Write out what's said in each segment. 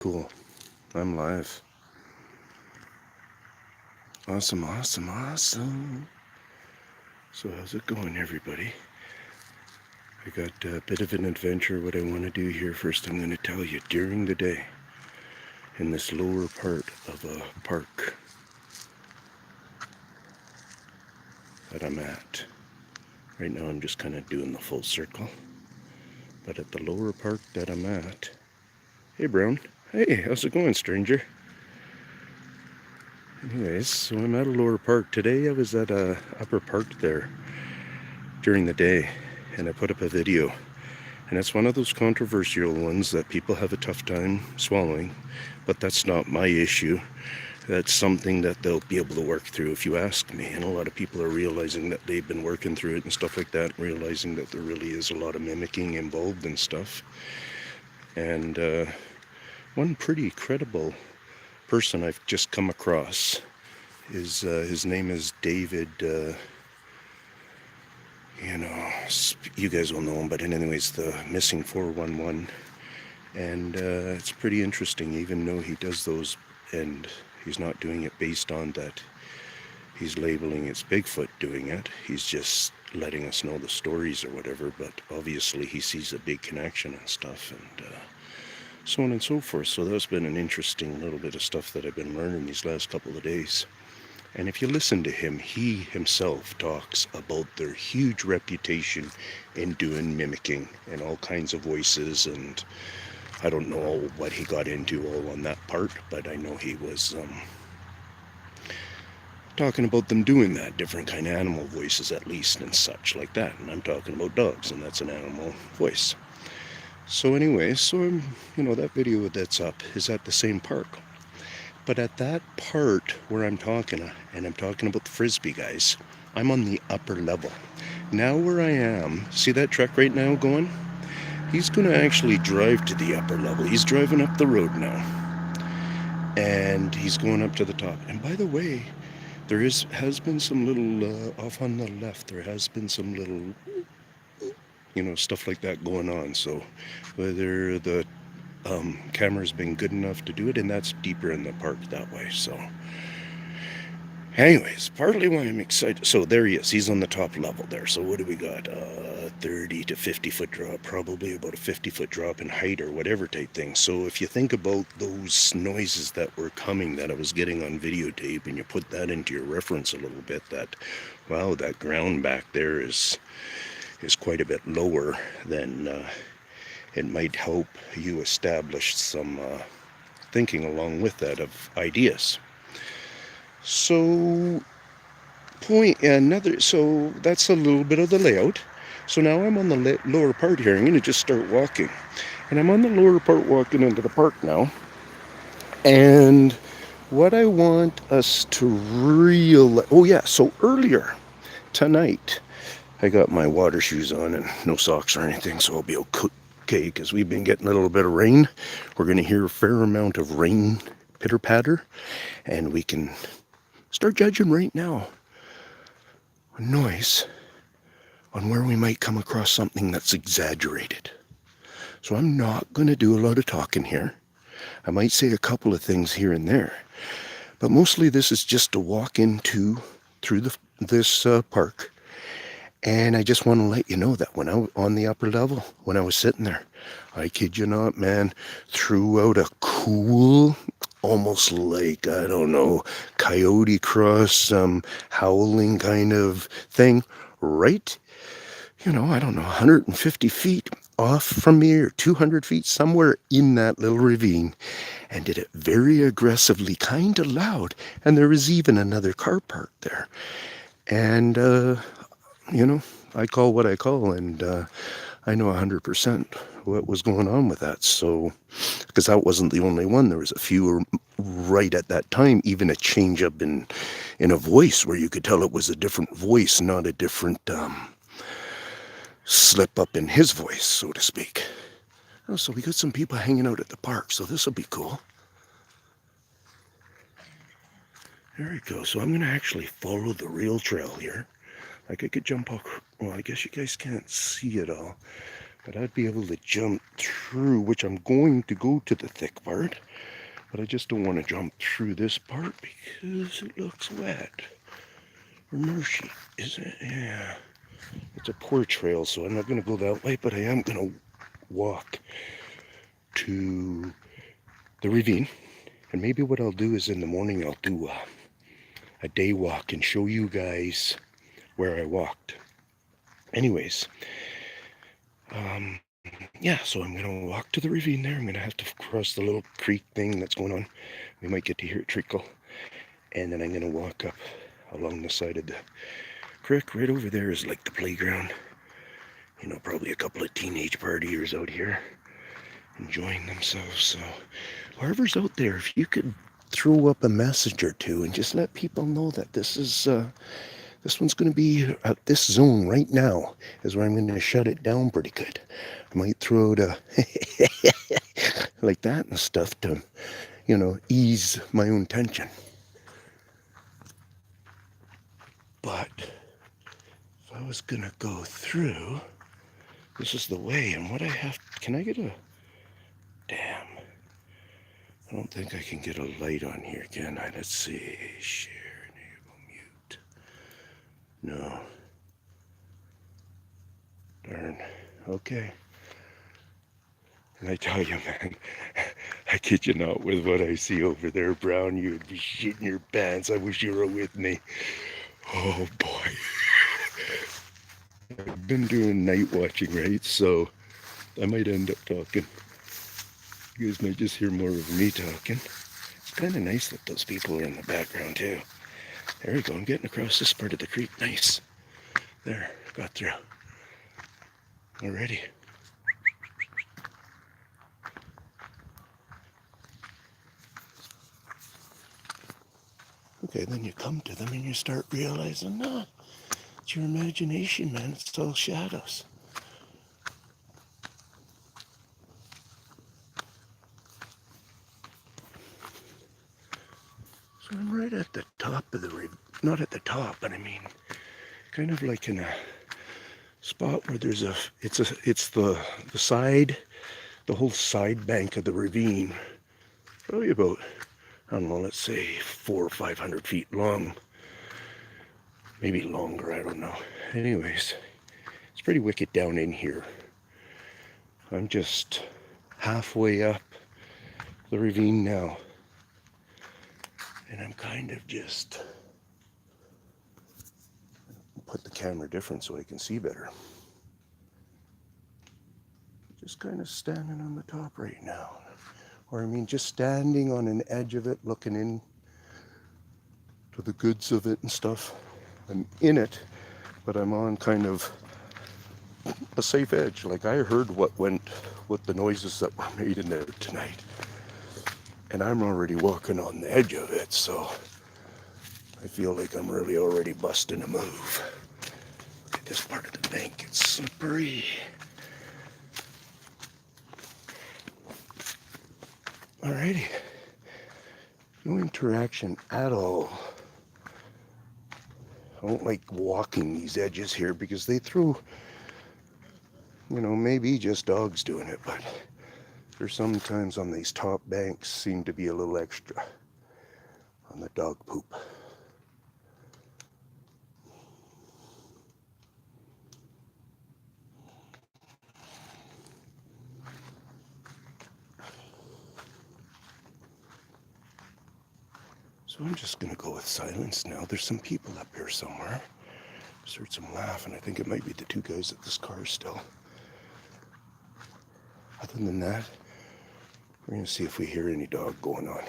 Cool. I'm live. Awesome, awesome, awesome. So how's it going, everybody? I got a bit of an adventure. What I want to do here first, I'm going to tell you during the day in this lower part of a park that I'm at. Right now I'm just kind of doing the full circle. But at the lower park that I'm at... Hey, Brown. Hey, how's it going, stranger? Anyways, so I'm at a lower park. Today I was at a upper park there during the day, and I put up a video. And it's one of those controversial ones that people have a tough time swallowing, but that's not my issue. That's something that they'll be able to work through if you ask me. And a lot of people are realizing that they've been working through it and stuff like that, realizing that there really is a lot of mimicking involved and stuff. And one pretty credible person I've just come across is, his name is David, you guys will know him, but anyways, the Missing 411. And it's pretty interesting, even though he does those, and he's not doing it based on that he's labeling it's Bigfoot doing it. He's just letting us know the stories or whatever, but obviously he sees a big connection and stuff, and so on and so forth. So that's been an interesting little bit of stuff that I've been learning these last couple of days. And if you listen to him, he himself talks about their huge reputation in doing mimicking and all kinds of voices, and I don't know what he got into all on that part, but I know he was talking about them doing that, different kind of animal voices at least and such like that. And I'm talking about dogs, and that's an animal voice. So anyway, that video that's up is at the same park. But at that part where I'm talking, and I'm talking about the Frisbee guys, I'm on the upper level. Now where I am, see that truck right now going? He's going to actually drive to the upper level. He's driving up the road now. And he's going up to the top. And by the way, there has been some little, off on the left, there has been some little, stuff like that going on. So whether the camera's been good enough to do it, and that's deeper in the park that way. So anyways, partly why I'm excited. So there he is. He's on the top level there. So what do we got? 30 to 50 foot drop, probably about a 50-foot drop in height or whatever type thing. So if you think about those noises that were coming that I was getting on videotape, and you put that into your reference a little bit, that, wow, that ground back there is quite a bit lower than it might help you establish some thinking along with that of ideas. So so that's a little bit of the layout. So now I'm on the lower part here. I'm going to just start walking. And I'm on the lower part walking into the park now. And what I want us to realize... Oh yeah, so earlier tonight, I got my water shoes on and no socks or anything, so I'll be okay, because we've been getting a little bit of rain. We're going to hear a fair amount of rain pitter-patter, and we can start judging right now noise on where we might come across something that's exaggerated. So I'm not going to do a lot of talking here. I might say a couple of things here and there, but mostly this is just to walk through this park. And I just want to let you know that when I was on the upper level, when I was sitting there, I kid you not, man, threw out a cool, almost like, I don't know, coyote cross, howling kind of thing, right, I don't know, 150 feet off from me, or 200 feet, somewhere in that little ravine, and did it very aggressively, kind of loud. And there was even another car parked there. And, I call what I call, and I know 100% what was going on with that. So, because that wasn't the only one. There was a few right at that time, even a change up in a voice where you could tell it was a different voice, not a different slip up in his voice, so to speak. Oh, so we got some people hanging out at the park, so this will be cool. There we go. So I'm going to actually follow the real trail here. Like I could jump off. Well, I guess you guys can't see it all. But I'd be able to jump through, which I'm going to go to the thick part. But I just don't want to jump through this part because it looks wet. Or marshy, is it? Yeah. It's a poor trail, so I'm not going to go that way, but I am going to walk to the ravine. And maybe what I'll do is in the morning I'll do a day walk and show you guys where I walked. Anyways, yeah, so I'm going to walk to the ravine there. I'm going to have to cross the little creek thing that's going on. We might get to hear it trickle. And then I'm going to walk up along the side of the creek. Right over there is like the playground. You know, probably a couple of teenage partiers out here enjoying themselves. So whoever's out there, if you could throw up a message or two and just let people know that this is this one's going to be this zone right now is where I'm going to shut it down pretty good. I might throw out a like that and stuff to, you know, ease my own tension. But if I was going to go through, this is the way. And what I have, can I get a, damn. I don't think I can get a light on here, can I? Let's see. Share, enable, mute. No. Darn. Okay. And I tell you, man, I kid you not, with what I see over there, Brown, you'd be shitting your pants. I wish you were with me. Oh, boy. I've been doing night watching, right? So I might end up talking. You guys might just hear more of me talking. It's kind of nice that those people are in the background, too. There we go. I'm getting across this part of the creek. Nice. There. Got through. Alrighty. Okay, then you come to them and you start realizing, no, it's your imagination, man. It's all shadows. So I'm right at the top of the river. Not at the top, but I mean, kind of like in a spot where there's a, it's the side, the whole side bank of the ravine. Probably about, I don't know, let's say 400 or 500 feet long. Maybe longer, I don't know. Anyways, it's pretty wicked down in here. I'm just halfway up the ravine now. And I'm kind of just, put the camera different so I can see better. Just kind of standing on the top right now. Or I mean, just standing on an edge of it, looking in to the goods of it and stuff. I'm in it, but I'm on kind of a safe edge. Like I heard what the noises that were made in there tonight. And I'm already walking on the edge of it, so I feel like I'm really already busting a move. Look at this part of the bank, it's slippery. Alrighty. No interaction at all. I don't like walking these edges here because they throw, you know, maybe just dogs doing it, but there's sometimes on these top banks seem to be a little extra on the dog poop. So I'm just gonna go with silence now. There's some people up here somewhere. Just heard some laughing. I think it might be the two guys at this car still. Other than that, we're gonna see if we hear any dog going on.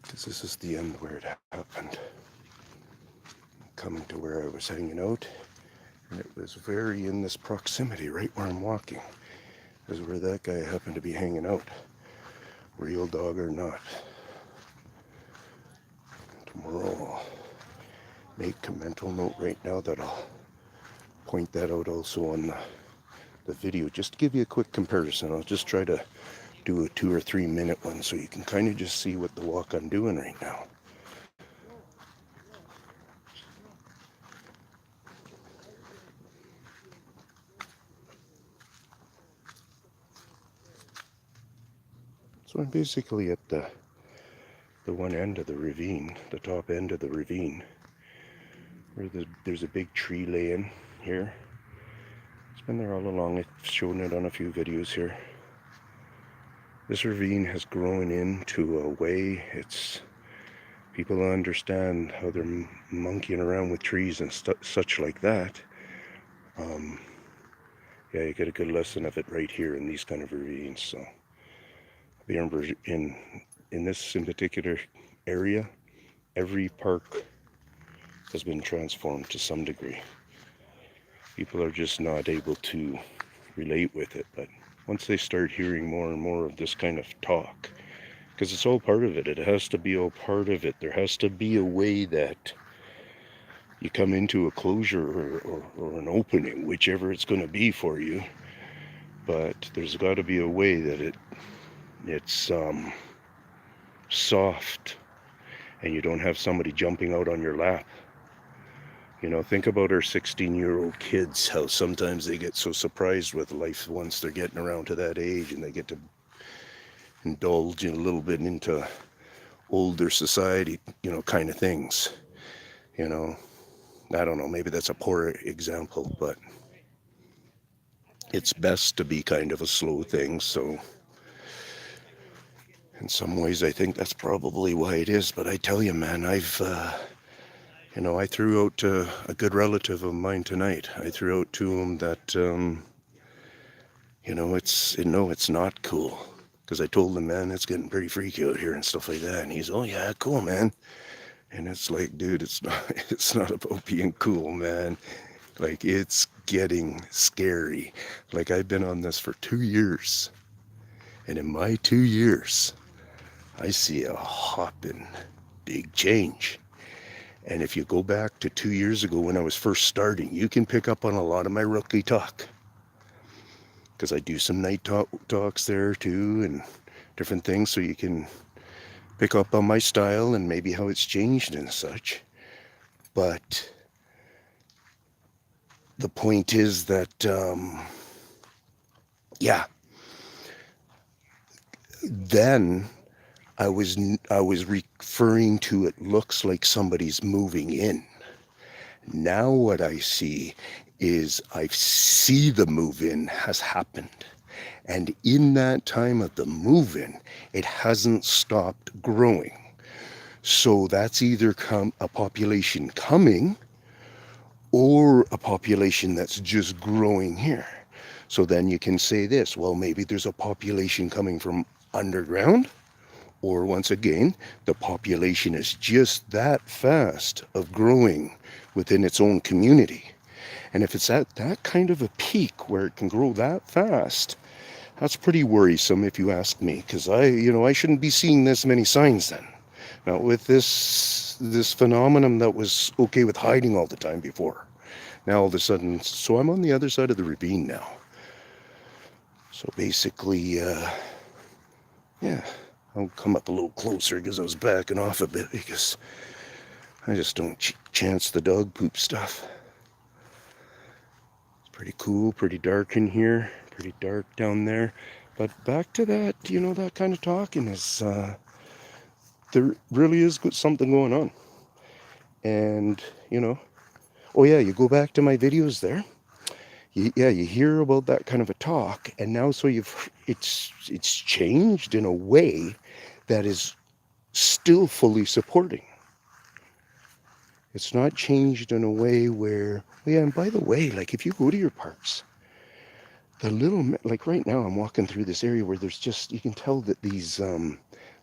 Because this is the end where it happened. Coming to where I was hanging out, and it was very in this proximity, right where I'm walking, is where that guy happened to be hanging out, real dog or not. Tomorrow I'll make a mental note right now that I'll point that out also on the video, just to give you a quick comparison. I'll just try to do a 2 or 3 minute one so you can kind of just see what the walk I'm doing right now. So I'm basically at the one end of the ravine, the top end of the ravine, where there's a big tree laying here. It's been there all along. I've shown it on a few videos here. This ravine has grown into a way people understand how they're monkeying around with trees and such like that. Yeah, you get a good lesson of it right here in these kind of ravines. So in this in particular area, every park has been transformed to some degree. People are just not able to relate with it, but once they start hearing more and more of this kind of talk, because it's all part of it, it has to be all part of it. There has to be a way that you come into a closure or an opening, whichever it's going to be for you, but there's got to be a way that it's soft and you don't have somebody jumping out on your lap. You know, think about our 16-year-old kids, how sometimes they get so surprised with life once they're getting around to that age and they get to indulge in a little bit into older society, kind of things. I don't know, maybe that's a poor example, but it's best to be kind of a slow thing. So in some ways, I think that's probably why it is. But I tell you, man, I threw out to a good relative of mine tonight. I threw out to him that, it's not cool. Because I told him, man, it's getting pretty freaky out here and stuff like that. And he's, oh yeah, cool, man. And it's like, dude, it's not about being cool, man. Like, it's getting scary. Like, I've been on this for 2 years. And in my 2 years, I see a hopping big change. And if you go back to 2 years ago when I was first starting, you can pick up on a lot of my rookie talk. Because I do some night talks there too and different things, so you can pick up on my style and maybe how it's changed and such. But the point is that, then I was referring to it looks like somebody's moving in. Now what I see is I see the move-in has happened. And in that time of the move-in, it hasn't stopped growing. So that's either a population coming or a population that's just growing here. So then you can say this, well, maybe there's a population coming from underground, or once again, the population is just that fast of growing within its own community. And if it's at that kind of a peak where it can grow that fast, that's pretty worrisome if you ask me, because I shouldn't be seeing this many signs then. Now with this phenomenon that was okay with hiding all the time before, now all of a sudden, so I'm on the other side of the ravine now. So basically, I'll come up a little closer because I was backing off a bit because I just don't chance the dog poop stuff. It's pretty cool, pretty dark in here, pretty dark down there. But back to that, that kind of talking is, there really is something going on. And, oh yeah, you go back to my videos there. You hear about that kind of a talk, and now so it's changed in a way that is still fully supporting. It's not changed in a way where, and by the way, like if you go to your parks, like right now I'm walking through this area where there's just, you can tell that these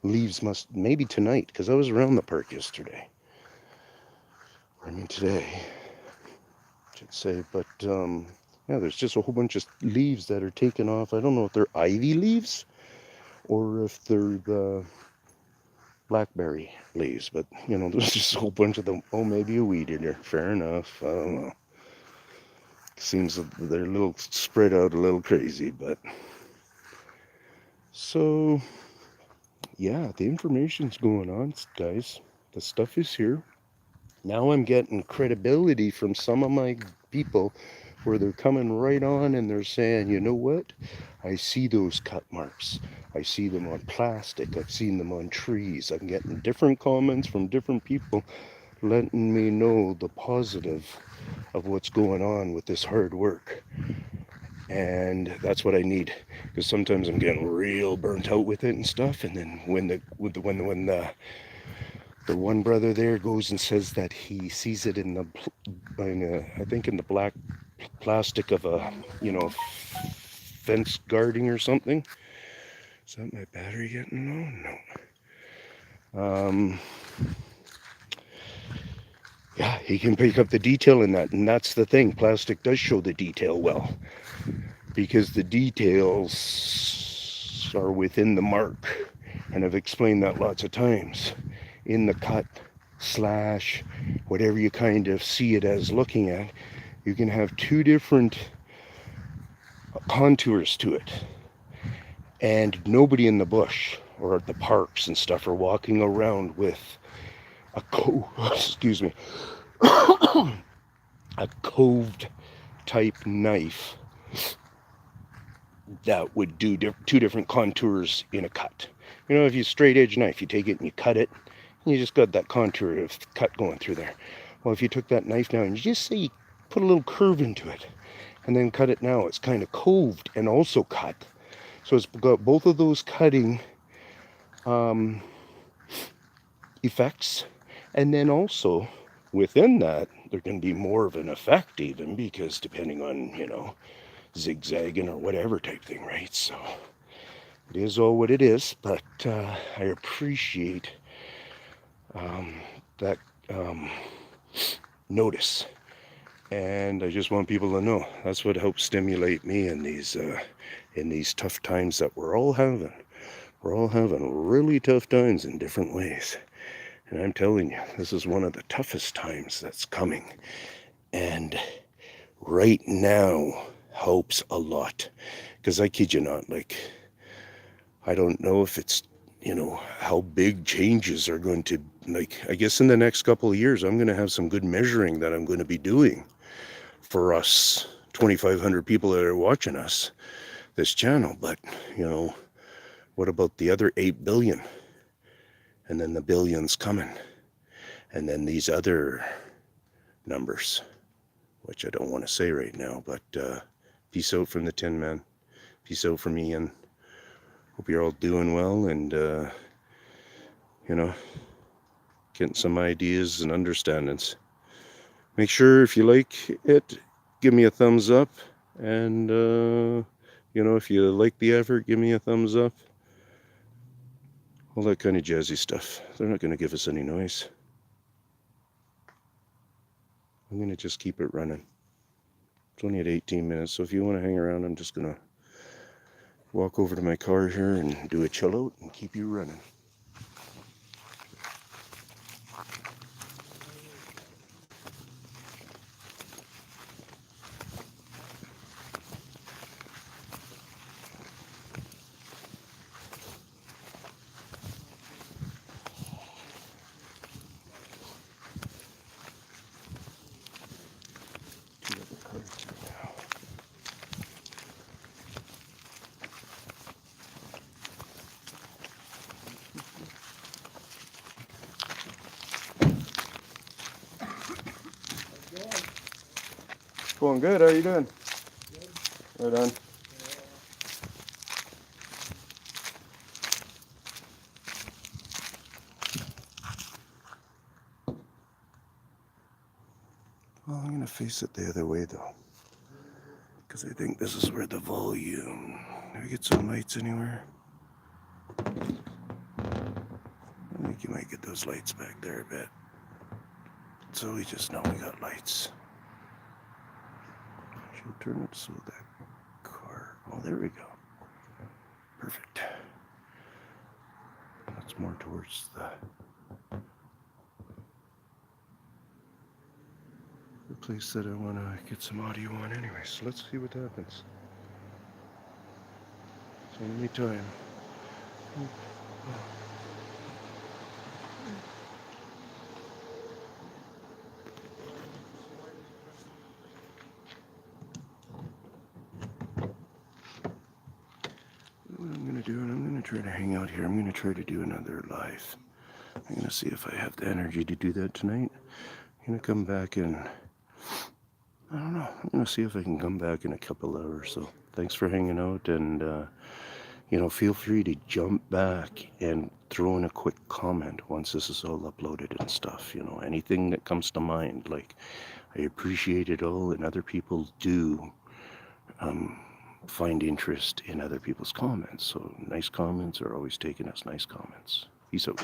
leaves maybe tonight, because I was around the park yesterday. Today, I should say, but there's just a whole bunch of leaves that are taken off. I don't know if they're ivy leaves or if they're the blackberry leaves, but there's just a whole bunch of them. Oh, maybe a weed eater. Fair enough. I don't know. Seems that they're a little spread out, a little crazy, but So, yeah, the information's going on, guys. The stuff is here. Now I'm getting credibility from some of my people where they're coming right on and they're saying, you know what? I see those cut marks. I see them on plastic. I've seen them on trees. I'm getting different comments from different people letting me know the positive of what's going on with this hard work. And that's what I need, because sometimes I'm getting real burnt out with it and stuff. And then when the one brother there goes and says that he sees it in I think in the black plastic of a, fence guarding or something. Is that my battery getting low? No. Yeah, he can pick up the detail in that, and that's the thing. Plastic does show the detail well, because the details are within the mark, and I've explained that lots of times. In the cut slash whatever you kind of see it as looking at, you can have two different contours to it, and nobody in the bush or at the parks and stuff are walking around with a excuse me, a coved type knife that would do two different contours in a cut. If you straight edge knife, you take it and you cut it, and you just got that contour of cut going through there. Well, if you took that knife now and you just say you put a little curve into it and then cut it now, it's kind of coved and also cut. So it's got both of those cutting effects, and then also within that there can be more of an effect, even because depending on zigzagging or whatever type thing, right? So it is all what it is, but I appreciate that notice, and I just want people to know that's what helps stimulate me in these tough times that we're all having. We're all having really tough times in different ways. And I'm telling you, this is one of the toughest times that's coming. And right now helps a lot. Because I kid you not, I don't know if it's, how big changes are going to, I guess in the next couple of years, I'm going to have some good measuring that I'm going to be doing for us 2,500 people that are watching us, this channel. But, what about the other 8 billion? And then the billions coming. And then these other numbers, which I don't want to say right now, but peace out from the Tin Man. Peace out from Ian. Hope you're all doing well and, getting some ideas and understandings. Make sure if you like it, give me a thumbs up. And, if you like the effort, give me a thumbs up. All that kind of jazzy stuff. They're not going to give us any noise. I'm going to just keep it running. It's only at 18 minutes, so if you want to hang around, I'm just going to walk over to my car here and do a chill out and keep you running. Going good. How you doing? Good. Right on. Well, I'm going to face it the other way though, because I think this is where the volume. Can we get some lights anywhere? I think you might get those lights back there a bit. So we just know we got lights. Should turn it so that car. Oh, there we go. Perfect. That's more towards the place that I want to get some audio on anyway. So let's see what happens. It's only time. What I'm going to do, and I'm going to try to hang out here. I'm going to try to do another live. I'm going to see if I have the energy to do that tonight. I'm going to come back in, I don't know, I'm going to see if I can come back in a couple hours. So thanks for hanging out, and feel free to jump back and throw in a quick comment once this is all uploaded and stuff. Anything that comes to mind. Like, I appreciate it all, and other people do find interest in other people's comments. So nice comments are always taken as nice comments. Peace out.